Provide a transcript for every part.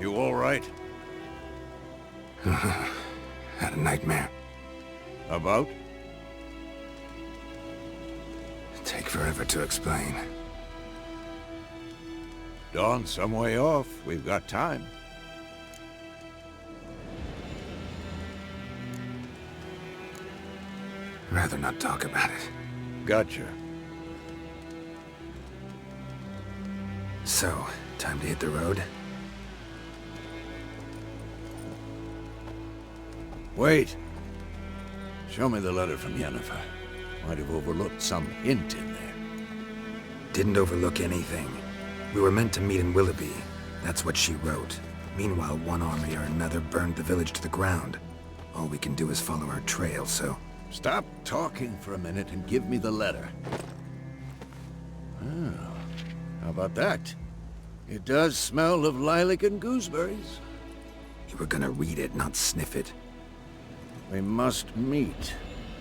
You all right? Had a nightmare. About? Take forever to explain. Dawn's some way off. We've got time. Rather not talk about it. Gotcha. So, time to hit the road? Wait. Show me the letter from Yennefer. Might have overlooked some hint in there. Didn't overlook anything. We were meant to meet in Willoughby. That's what she wrote. Meanwhile, one army or another burned the village to the ground. All we can do is follow her trail, so... Stop talking for a minute and give me the letter. Oh, how about that? It does smell of lilac and gooseberries. You were gonna read it, not sniff it. We must meet.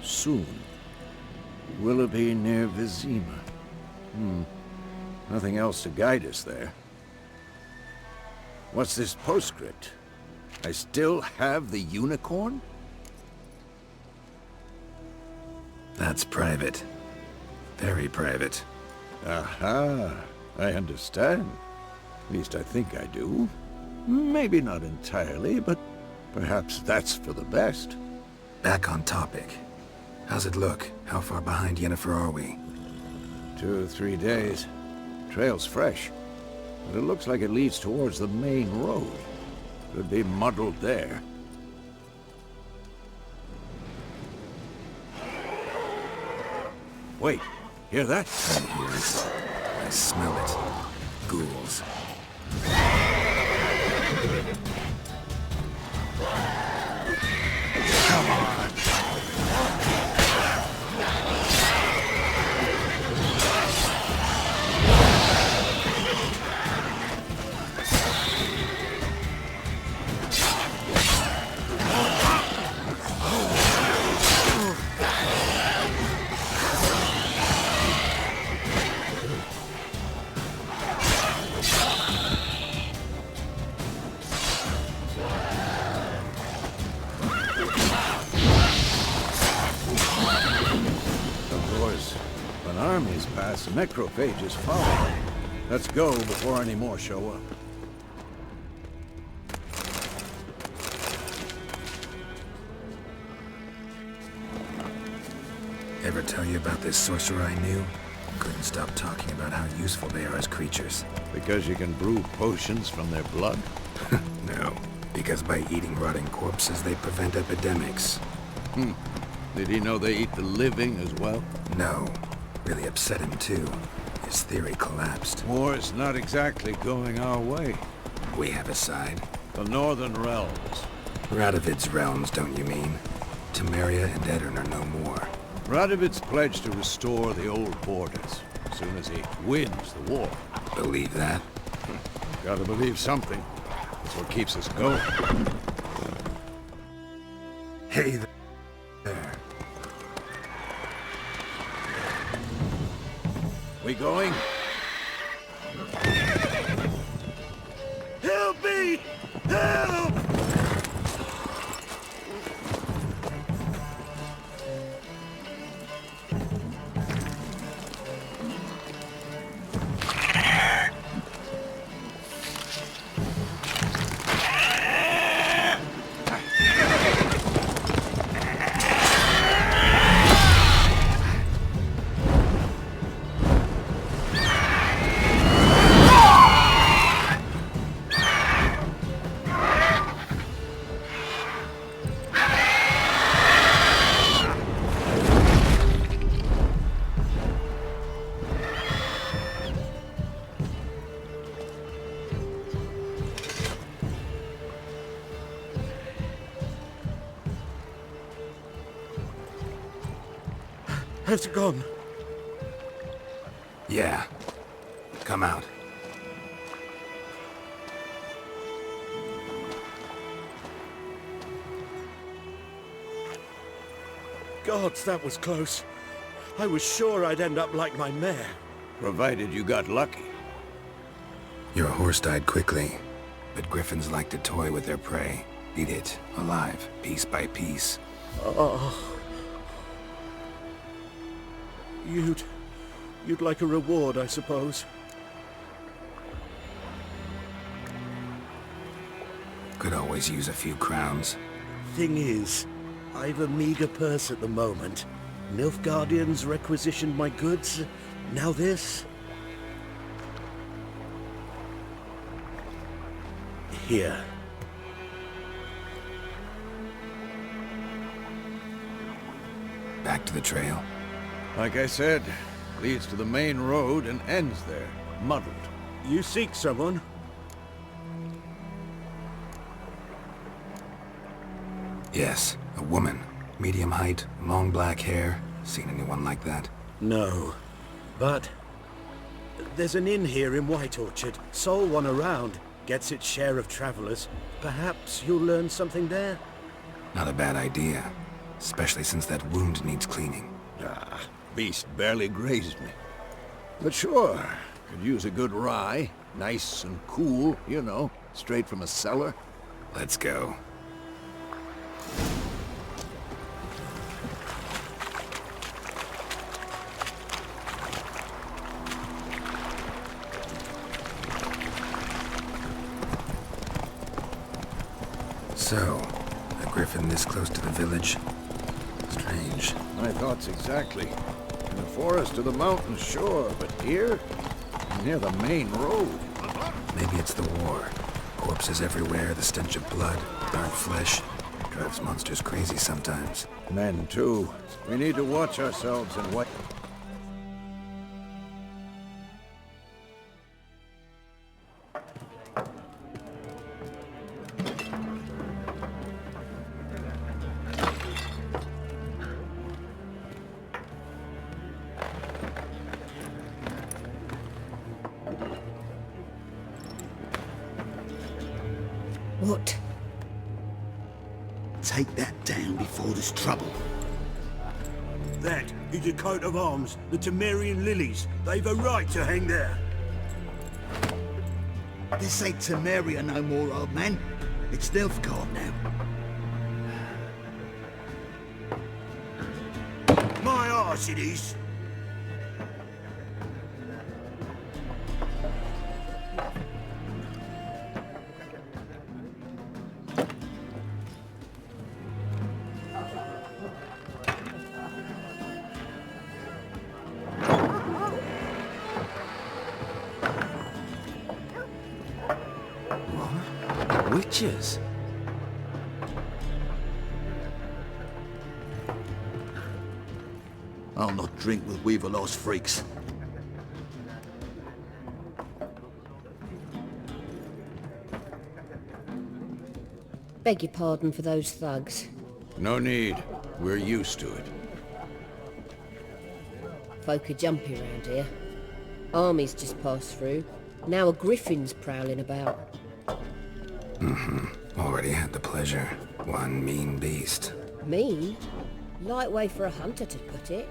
Soon. Willoughby near Vizima. Nothing else to guide us there. What's this postscript? I still have the unicorn? That's private. Very private. Aha, I understand. At least I think I do. Maybe not entirely, but perhaps that's for the best. Back on topic. How's it look? How far behind Yennefer are we? 2 or 3 days. Trail's fresh, but it looks like it leads towards the main road. Could be muddled there. Wait, hear that? I hear it. I smell it. Ghouls. Come on! Armies pass, necrophages follow. Let's go before any more show up. Ever tell you about this sorcerer I knew? Couldn't stop talking about how useful they are as creatures. Because you can brew potions from their blood? No, because by eating rotting corpses, they prevent epidemics. Did he know they eat the living as well? No. Really upset him too. His theory collapsed. War's not exactly going our way. We have a side. The Northern Realms. Radovid's realms, don't you mean? Temeria and Edirn are no more. Radovid's pledged to restore the old borders as soon as he wins the war. Believe that? Gotta believe something. That's what keeps us going. Hey there. We going? Help me! Help! Has it gone? Yeah. Come out. Gods, that was close. I was sure I'd end up like my mare. Provided you got lucky. Your horse died quickly. but griffins like to toy with their prey. Eat it, alive, piece by piece. Oh. You'd like a reward, I suppose. Could always use a few crowns. Thing is, I've a meager purse at the moment. Nilfgaardians requisitioned my goods. Now this. Here. Back to the trail. Like I said, leads to the main road and ends there, muddled. You seek someone? Yes, a woman. Medium height, long black hair. Seen anyone like that? No. But there's an inn here in White Orchard. Sole one around. Gets its share of travelers. Perhaps you'll learn something there? Not a bad idea. Especially since that wound needs cleaning. Ah, beast barely grazed me. But sure, could use a good rye. Nice and cool, you know, straight from a cellar. Let's go. So, a griffin this close to the village? Strange. My thoughts exactly. In the forest or the mountain, sure, but here? Near the main road. Maybe it's the war. Corpses everywhere, the stench of blood, burnt flesh. Drives monsters crazy sometimes. Men, too. We need to watch ourselves and what... What? Take that down before there's trouble. That is a coat of arms, the Temerian lilies. They've a right to hang there. This ain't Temeria no more, old man. It's Nilfgaard now. My arse it is. Witches? I'll not drink with Weaverlost freaks. Beg your pardon for those thugs. No need. We're used to it. Folk are jumpy around here. Armies just passed through. Now a griffin's prowling about. Already had the pleasure. One mean beast. Mean? Light way for a hunter to put it.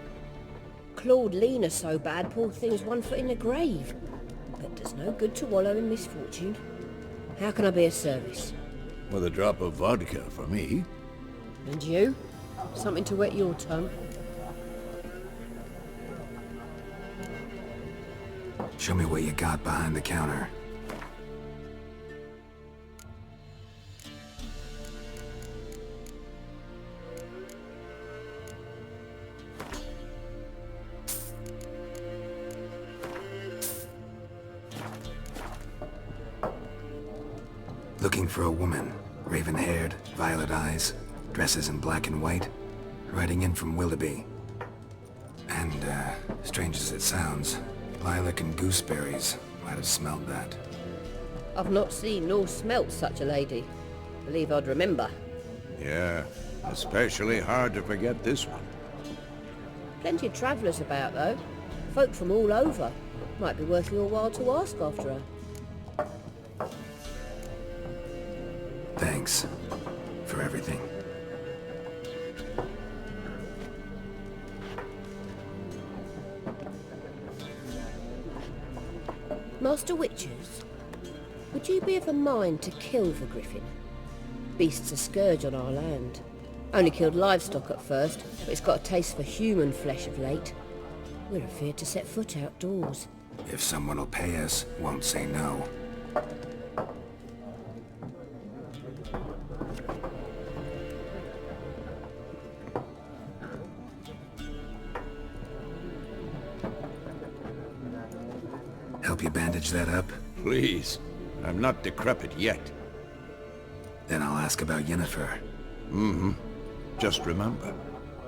Clawed Lena so bad, poor thing's 1 foot in the grave. But does no good to wallow in misfortune. How can I be of service? With a drop of vodka for me. And you? Something to wet your tongue? Show me what you got behind the counter. Looking for a woman. Raven-haired, violet eyes, dresses in black and white. Riding in from Willoughby. And, strange as it sounds, lilac and gooseberries. Might have smelled that. I've not seen nor smelt such a lady. Believe I'd remember. Yeah, especially hard to forget this one. Plenty of travellers about, though. Folk from all over. Might be worth your while to ask after her. Thanks. For everything. Master Witches? Would you be of a mind to kill the Griffin? Beast's a scourge on our land. Only killed livestock at first, but it's got a taste for human flesh of late. We're afeard to set foot outdoors. If someone will pay us, won't say no. Help you bandage that up? Please. I'm not decrepit yet. Then I'll ask about Yennefer. Just remember,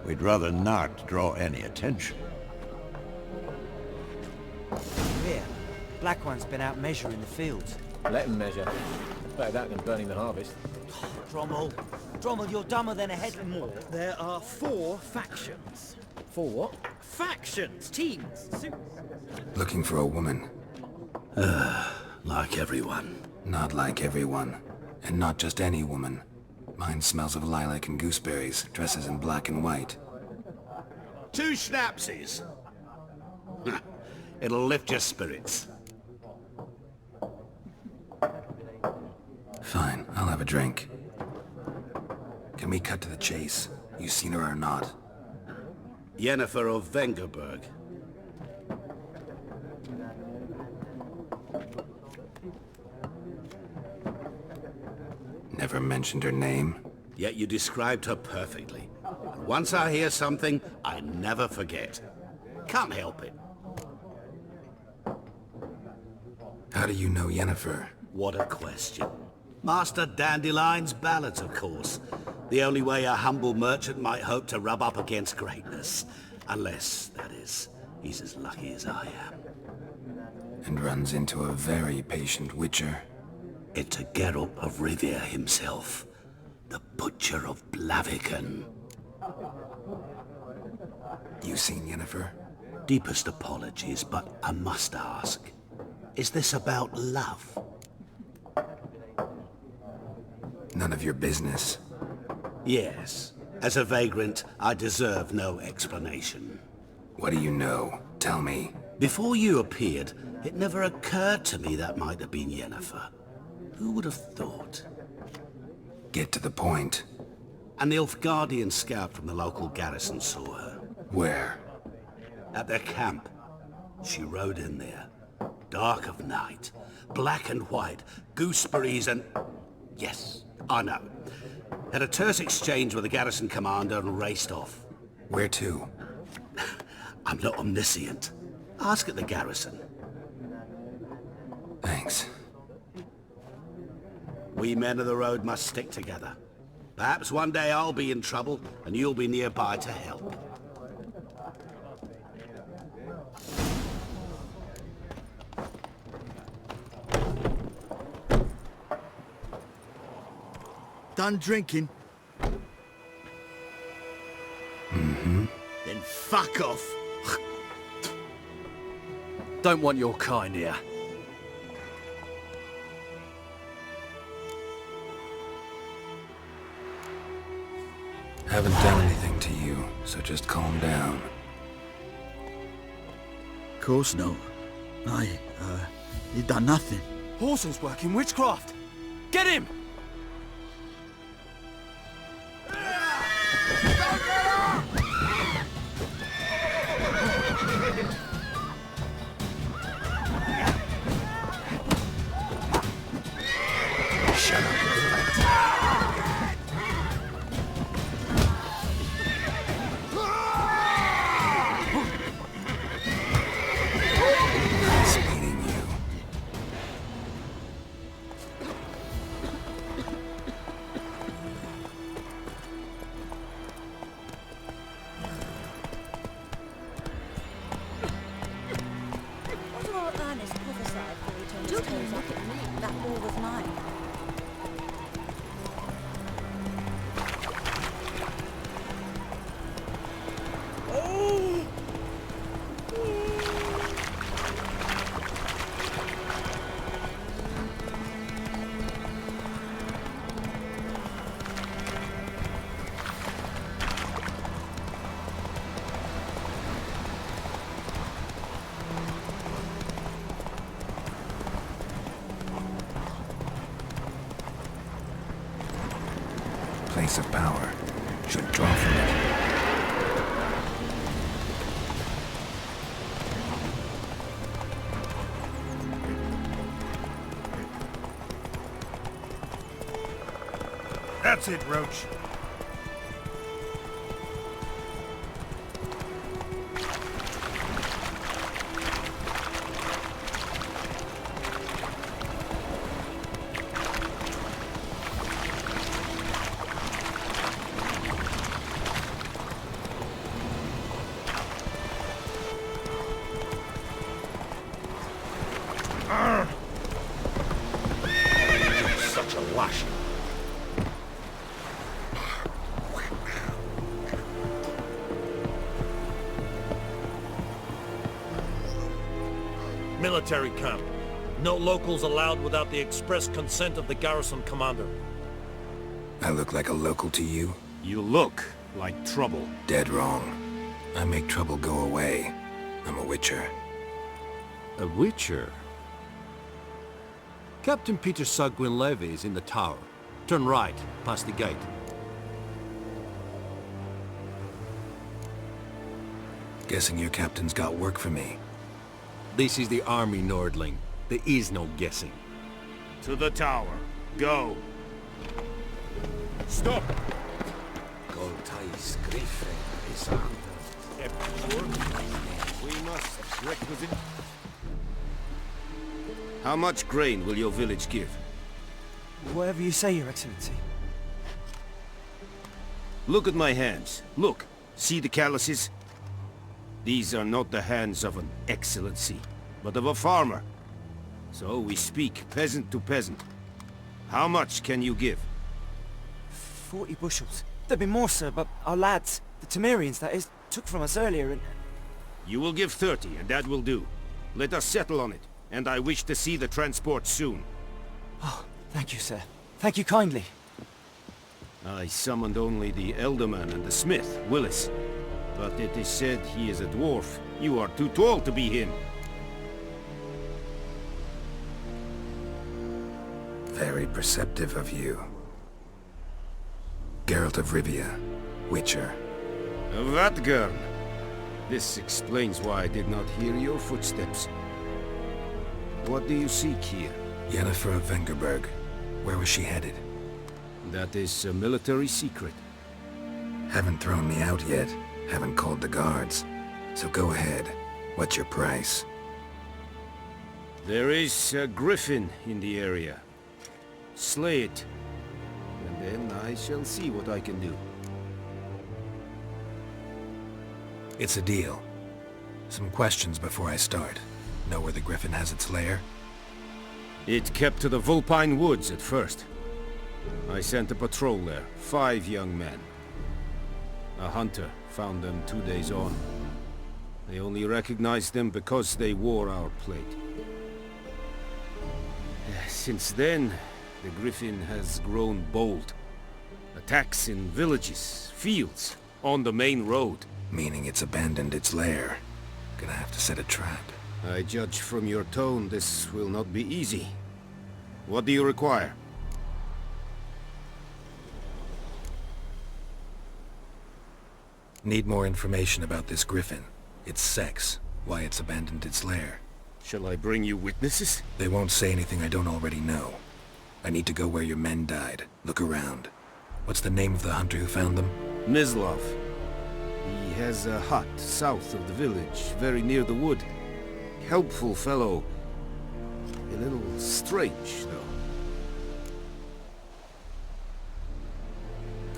we'd rather not draw any attention. Here, Black One's been out measuring the fields. Let him measure. Better that than burning the harvest. Drommel, you're dumber than a headland wall. There are 4 factions. For what? Factions! Teams! Looking for a woman. Like everyone. Not like everyone. And not just any woman. Mine smells of lilac and gooseberries, dresses in black and white. 2 schnapsies. It'll lift your spirits. Fine, I'll have a drink. Can we cut to the chase? You seen her or not? Yennefer of Vengerberg. Never mentioned her name? Yet you described her perfectly. And once I hear something, I never forget. Can't help it. How do you know Yennefer? What a question. Master Dandelion's ballads, of course. The only way a humble merchant might hope to rub up against greatness. Unless, that is, he's as lucky as I am. And runs into a very patient witcher. Into Geralt of Rivia himself. The Butcher of Blaviken. You seen Yennefer? Deepest apologies, but I must ask. Is this about love? None of your business. Yes. As a vagrant, I deserve no explanation. What do you know? Tell me. Before you appeared, it never occurred to me that might have been Yennefer. Who would have thought? Get to the point. An Nilfgaardian scout from the local garrison saw her. Where? At their camp. She rode in there. Dark of night. Black and white. Gooseberries and... Yes, I know. Had a terse exchange with the garrison commander and raced off. Where to? I'm not omniscient. Ask at the garrison. Thanks. We men of the road must stick together. Perhaps one day I'll be in trouble and you'll be nearby to help. Done drinking? Then fuck off. Don't want your kind here. Haven't done anything to you, so just calm down. Course no. You done nothing. Horson's working witchcraft. Get him! Shut up. Nice meeting you. space of power. Should draw from it. That's it, Roach. Such a lash. Military camp. No locals allowed without the express consent of the garrison commander. I look like a local to you? You look like trouble. Dead wrong. I make trouble go away. I'm a witcher. A witcher? Captain Peter Sugwin Levy is in the tower. Turn right, past the gate. Guessing your captain's got work for me. This is the army, Nordling. There is no guessing. To the tower. Go. Stop! Goltais Griffin is under. We must requisite. How much grain will your village give? Whatever you say, Your Excellency. Look at my hands. Look. See the calluses? These are not the hands of an excellency, but of a farmer. So we speak peasant to peasant. How much can you give? 40 bushels. There'd be more, sir, but our lads, the Temerians, that is, took from us earlier and... You will give 30, and that will do. Let us settle on it, and I wish to see the transport soon. Oh, thank you, sir. Thank you kindly. I summoned only the Elderman and the smith, Willis. But it is said he is a dwarf. You are too tall to be him. Very perceptive of you. Geralt of Rivia, Witcher. Vatgern. This explains why I did not hear your footsteps. What do you seek here? Yennefer of Vengerberg. Where was she headed? That is a military secret. Haven't thrown me out yet. Haven't called the guards. So go ahead. What's your price? There is a Griffin in the area. Slay it. And then I shall see what I can do. It's a deal. Some questions before I start. Know where the Griffin has its lair? It kept to the Vulpine Woods at first. I sent a patrol there, 5 young men. A hunter found them 2 days on. They only recognized them because they wore our plate. Since then, the Griffin has grown bold. Attacks in villages, fields, on the main road. Meaning it's abandoned its lair. Gonna have to set a trap. I judge from your tone this will not be easy. What do you require? Need more information about this Griffin. Its sex, why it's abandoned its lair. Shall I bring you witnesses? They won't say anything I don't already know. I need to go where your men died. Look around. What's the name of the hunter who found them? Mislov. He has a hut south of the village, very near the wood. Helpful fellow. A little strange, though.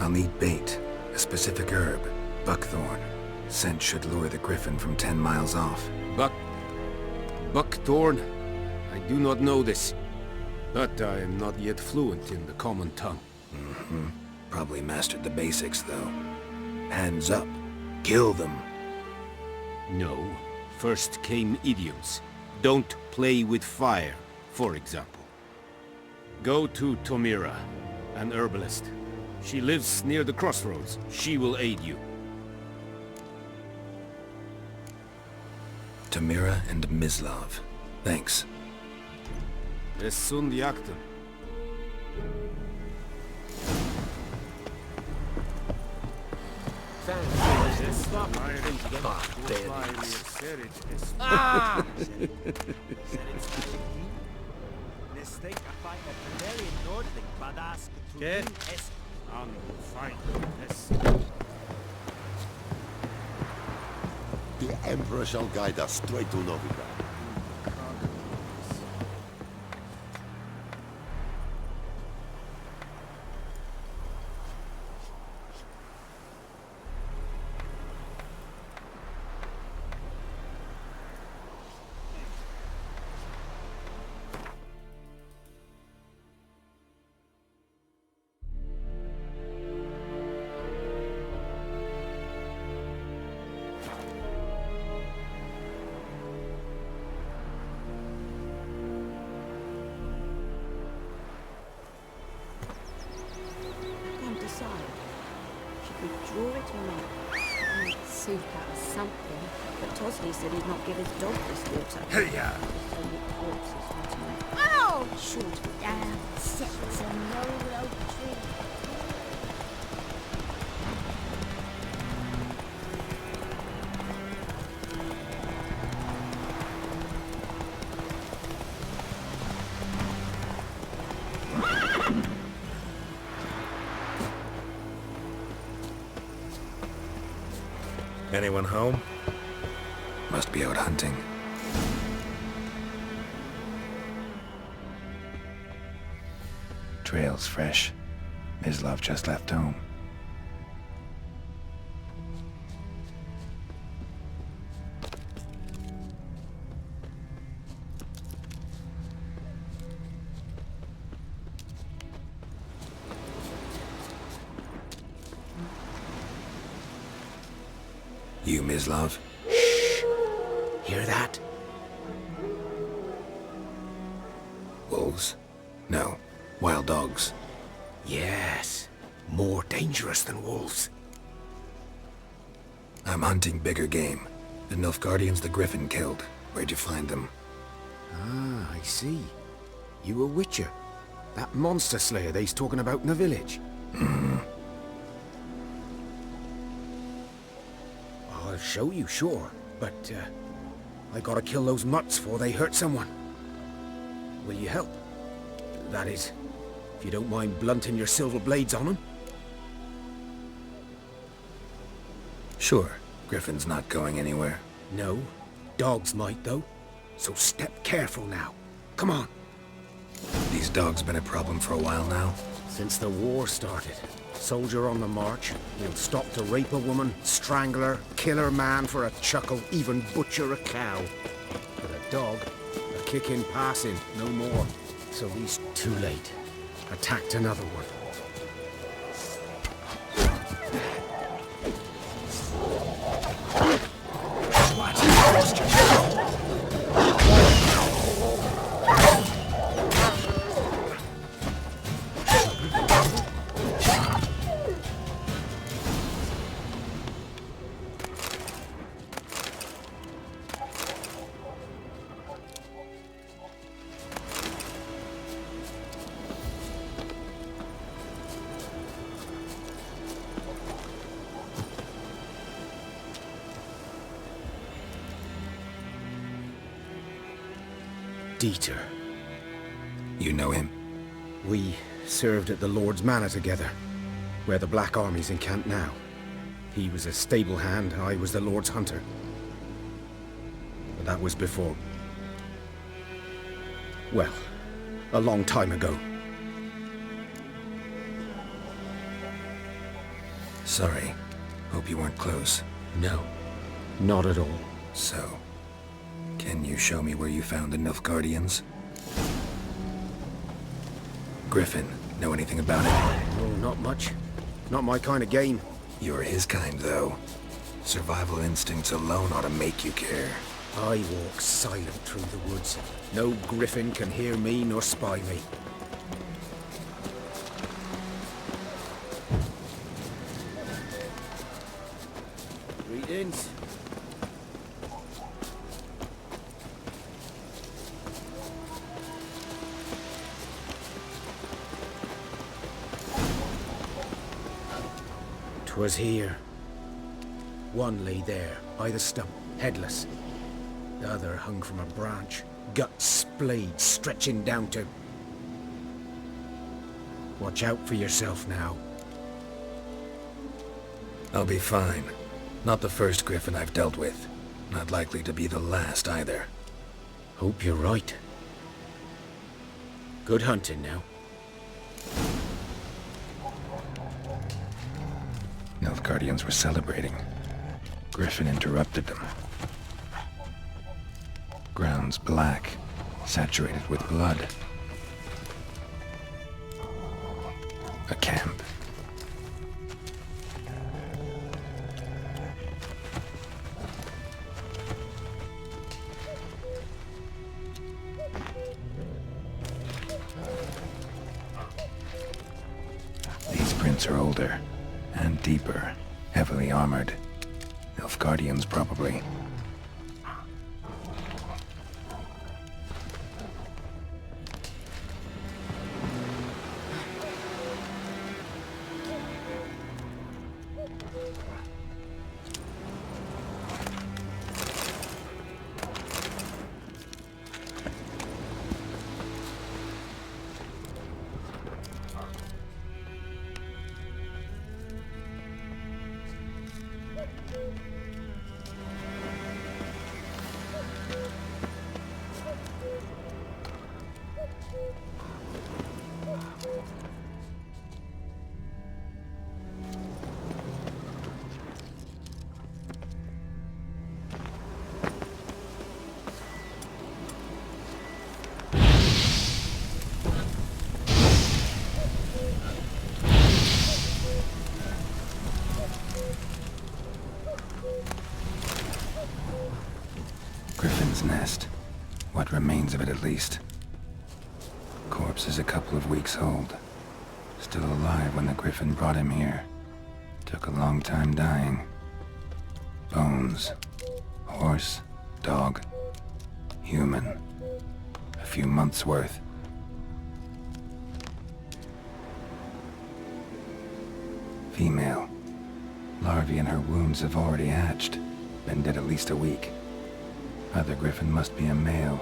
I'll need bait. A specific herb. Buckthorn. Scent should lure the Griffin from 10 miles off. Buckthorn? I do not know this. But I am not yet fluent in the common tongue. Mm-hmm. Probably mastered the basics, though. Hands up. Kill them. No. First came idioms. Don't play with fire, for example. Go to Tomira, an herbalist. She lives near the crossroads. She will aid you. Tomira and Mislov. Thanks. Es sunt jacten. The Emperor shall guide us straight to Novigrad. Draw it or not? Make soup out of something. But Tosley said he'd not give his dog this water. Hey-ya! Only corpses want to know. Oh! Short down, sets a noble oak tree. Anyone home? Must be out hunting. Trail's fresh. Mislav just left home. You, Mislav? Shh! Hear that? Wolves? No. Wild dogs. Yes. More dangerous than wolves. I'm hunting bigger game. The Nilfgaardians the Griffin killed. Where'd you find them? Ah, I see. You a witcher. That monster slayer they's talking about in the village. Mm-hmm. I'll show you, sure. But, I gotta kill those mutts before they hurt someone. Will you help? That is, if you don't mind blunting your silver blades on them. Sure. Griffin's not going anywhere. No. Dogs might, though. So step careful now. Come on. These dogs been a problem for a while now? Since the war started. Soldier on the march. He'll stop to rape a woman, strangle her, kill her man for a chuckle, even butcher a cow. But a dog, a kick in passing, no more. So he's too late. Attacked another one. Dieter. You know him? We served at the Lord's Manor together, where the Black Army's encamped now. He was a stable hand, I was the Lord's hunter. But that was before... well, a long time ago. Sorry. Hope you weren't close. No, not at all. So, can you show me where you found the Nilfgaardians? Griffin, know anything about it? Oh, not much. Not my kind of game. You're his kind, though. Survival instincts alone ought to make you care. I walk silent through the woods. No Griffin can hear me nor spy me. Greetings. 'Twas here. One lay there, by the stump, headless. The other hung from a branch, guts splayed, stretching down to... Watch out for yourself now. I'll be fine. Not the first Griffin I've dealt with. Not likely to be the last either. Hope you're right. Good hunting now. Nilfgaardians were celebrating. Griffin interrupted them. Ground's black, saturated with blood. A camp. These prints are older and deeper, heavily armored. Nilfgaardians, probably. Griffin's nest. What remains of it, at least. Corpse is a couple of weeks old. Still alive when the Griffin brought him here. Took a long time dying. Bones. Horse. Dog. Human. A few months' worth. Female. Larvae in her wounds have already hatched. Been dead at least a week. Other Griffin must be a male.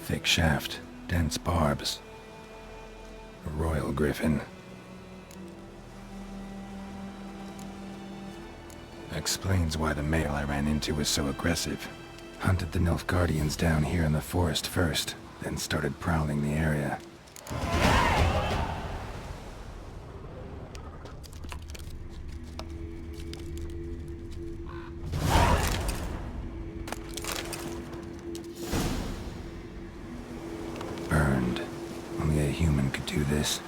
Thick shaft, dense barbs. A royal Griffin. Explains why the male I ran into was so aggressive. Hunted the Nilfgaardians down here in the forest first, then started prowling the area. Burned. Only a human could do this.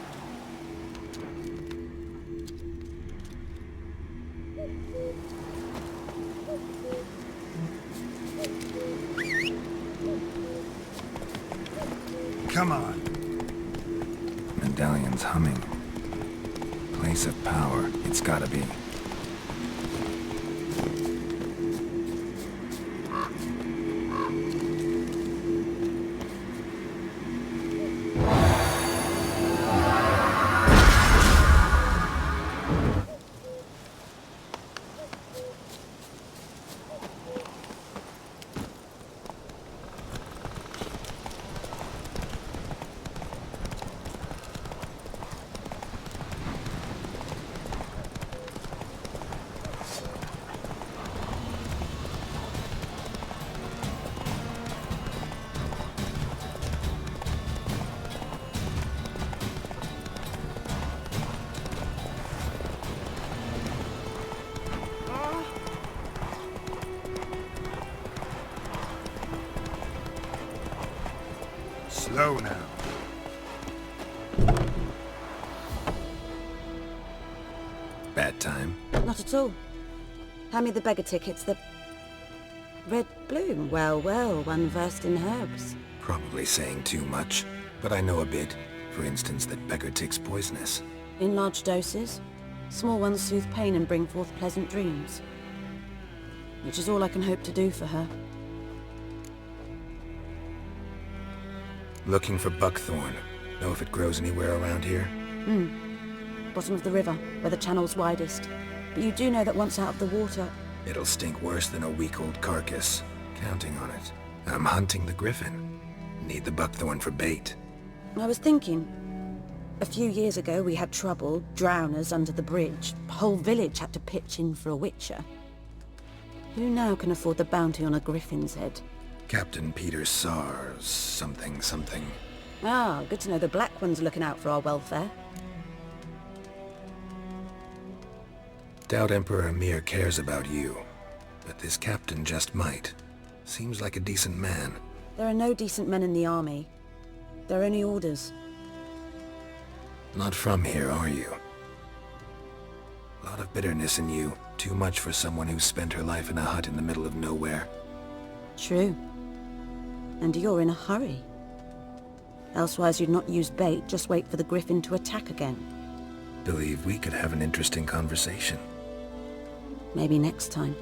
Come on. Medallion's humming. Place of power, it's gotta be. Slow now. Bad time. Not at all. Hand me the beggar tickets, the... Red bloom. Well, well, one versed in herbs. Probably saying too much, but I know a bit. For instance, that beggar tick's poisonous. In large doses. Small ones soothe pain and bring forth pleasant dreams. Which is all I can hope to do for her. Looking for buckthorn. Know if it grows anywhere around here? Bottom of the river, where the channel's widest. But you do know that once out of the water... It'll stink worse than a week-old carcass. Counting on it. I'm hunting the Griffin. Need the buckthorn for bait. I was thinking... A few years ago we had trouble, drowners under the bridge. Whole village had to pitch in for a witcher. Who now can afford the bounty on a Griffin's head? Captain Peter Sars, something. Ah, good to know the Black One's looking out for our welfare. Doubt Emperor Emir cares about you, but this captain just might. Seems like a decent man. There are no decent men in the army. They're only orders. Not from here, are you? A lot of bitterness in you. Too much for someone who spent her life in a hut in the middle of nowhere. True. And you're in a hurry. Elsewise you'd not use bait, just wait for the Griffin to attack again. Believe we could have an interesting conversation. Maybe next time.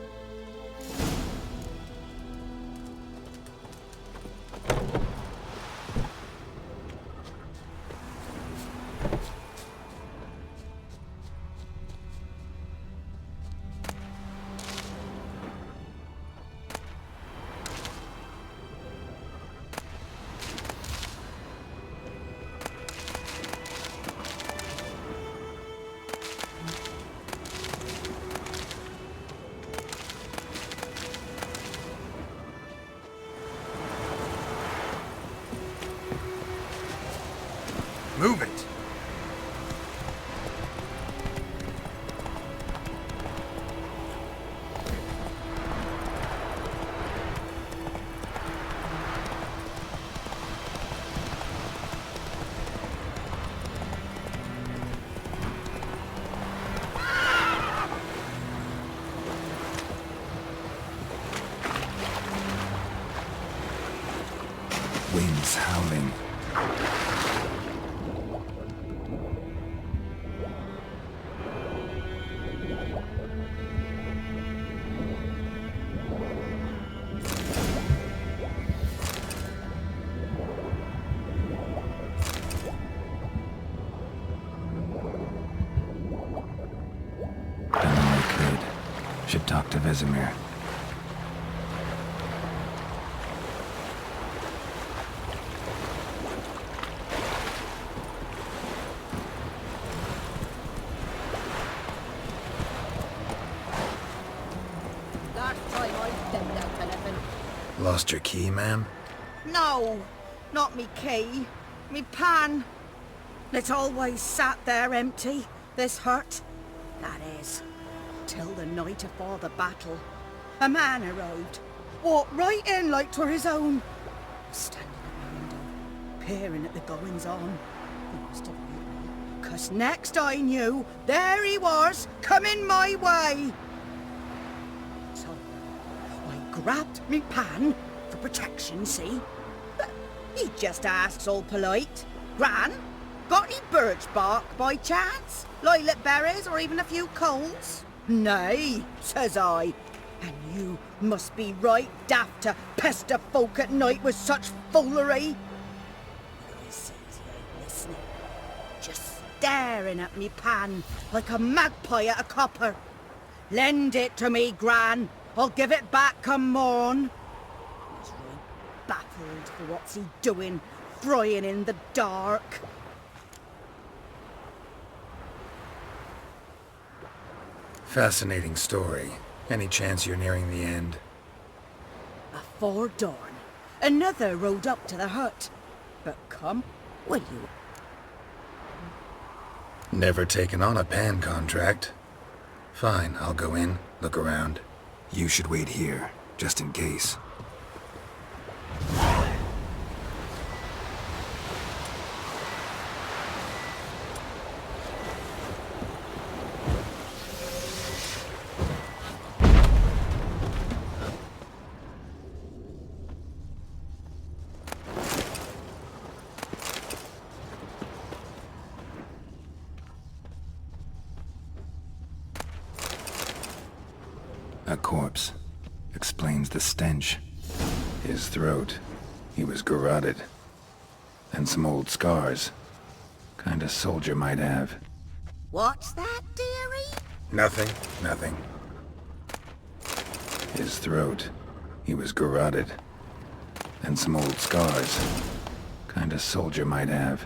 Move it! Winds howling. Should talk to Vesemir. Last time I stepped out, elephant. Lost your key, ma'am? No, not me key. Me pan. It's always sat there empty, this hut. That is, till the night afore the battle. A man arrived, walked right in like 'twere his own. Standing at my window, peering at the goings-on. He must have heard me, 'cause next I knew, there he was, coming my way. So, I grabbed me pan, for protection, see? But he just asks all polite, Gran, got any birch bark by chance? Lilac berries or even a few coals? Nay, says I, and you must be right daft to pester folk at night with such foolery. I sees he ain't listening, just staring at me pan like a magpie at a copper. Lend it to me, Gran. I'll give it back come morn. He's right baffled for what's he doing, frying in the dark. Fascinating story. Any chance you're nearing the end? Afore dawn, another rode up to the hut. But come, will you? Never taken on a pan contract. Fine, I'll go in, look around. You should wait here, just in case. A corpse. Explains the stench. His throat. He was garroted. And some old scars. Kind of soldier might have. What's that, dearie? Nothing. His throat. He was garroted. And some old scars. Kind of soldier might have.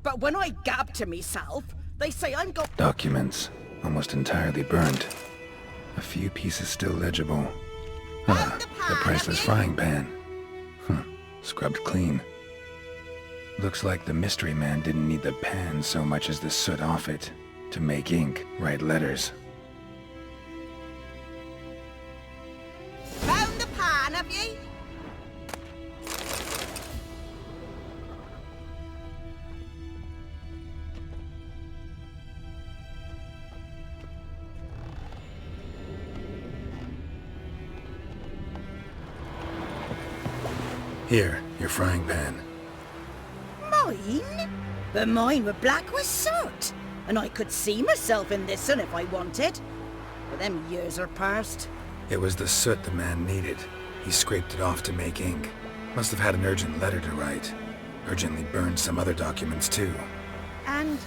But when I gab to myself, they say I'm got... Documents. Almost entirely burnt. A few pieces still legible. Ah, the priceless frying pan. Scrubbed clean. Looks like the mystery man didn't need the pan so much as the soot off it. To make ink, write letters. Found the pan, have ye? Here, your frying pan. Mine? But mine were black with soot. And I could see myself in this one if I wanted. But them years are past. It was the soot the man needed. He scraped it off to make ink. Must have had an urgent letter to write. Urgently burned some other documents too. And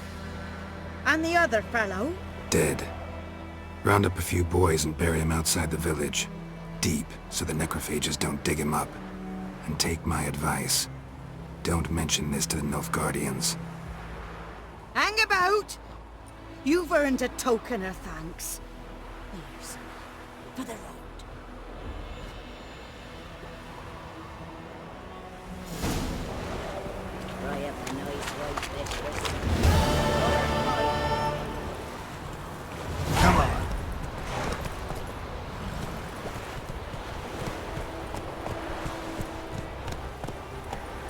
the other fellow? Dead. Round up a few boys and bury him outside the village. Deep, so the necrophages don't dig him up. And take my advice. Don't mention this to the Nilfgaardians. Hang about! You've earned a token of thanks. Here's for the road. Try up a nice white bit. Come on!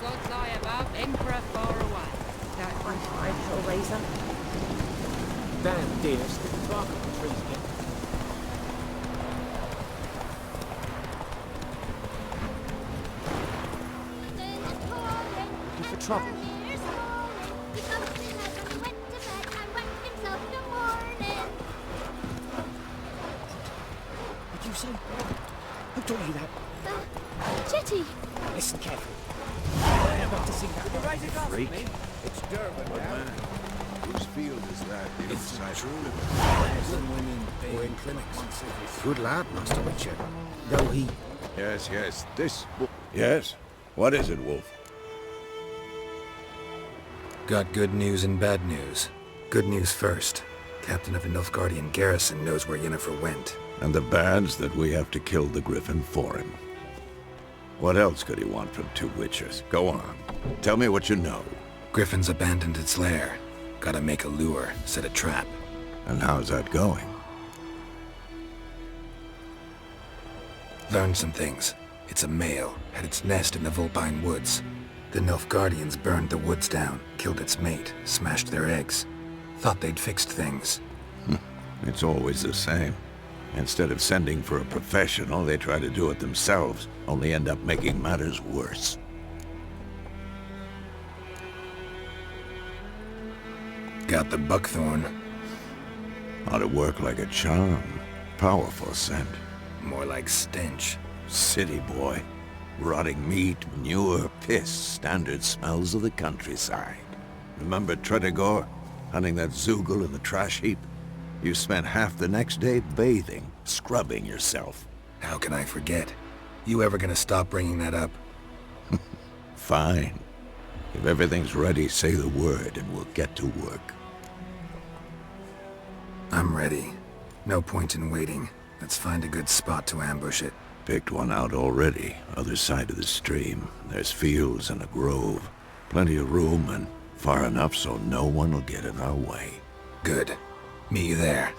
God lie above, Emperor far away. That one little razor. Damn dear, stick the bark on the trees again. You for trouble? Did you say? Who taught you that? Jetty! Listen carefully. I'm about to sing that. Freak. It's Durban, man. Whose field is that? The inside room? Or in clinics. Good lad, Master Witcher. Though he... Yes. This... Yes? What is it, Wolf? Got good news and bad news. Good news first. Captain of the Nilfgaardian garrison knows where Yennefer went. And the bad's that we have to kill the Griffin for him. What else could he want from two witchers? Go on. Tell me what you know. Griffin's abandoned its lair. Gotta make a lure, set a trap. And how's that going? Learned some things. It's a male, had its nest in the Vulpine Woods. The Nilfgaardians burned the woods down, killed its mate, smashed their eggs. Thought they'd fixed things. It's always the same. Instead of sending for a professional, they try to do it themselves, only end up making matters worse. Got the buckthorn. Ought to work like a charm. Powerful scent. More like stench. City boy. Rotting meat, manure, piss, standard smells of the countryside. Remember Tretogor? Hunting that Zoogle in the trash heap? You spent half the next day bathing, scrubbing yourself. How can I forget? You ever gonna stop bringing that up? Fine. If everything's ready, say the word and we'll get to work. I'm ready. No point in waiting. Let's find a good spot to ambush it. Picked one out already, other side of the stream. There's fields and a grove. Plenty of room and far enough so no one will get in our way. Good. Meet you there.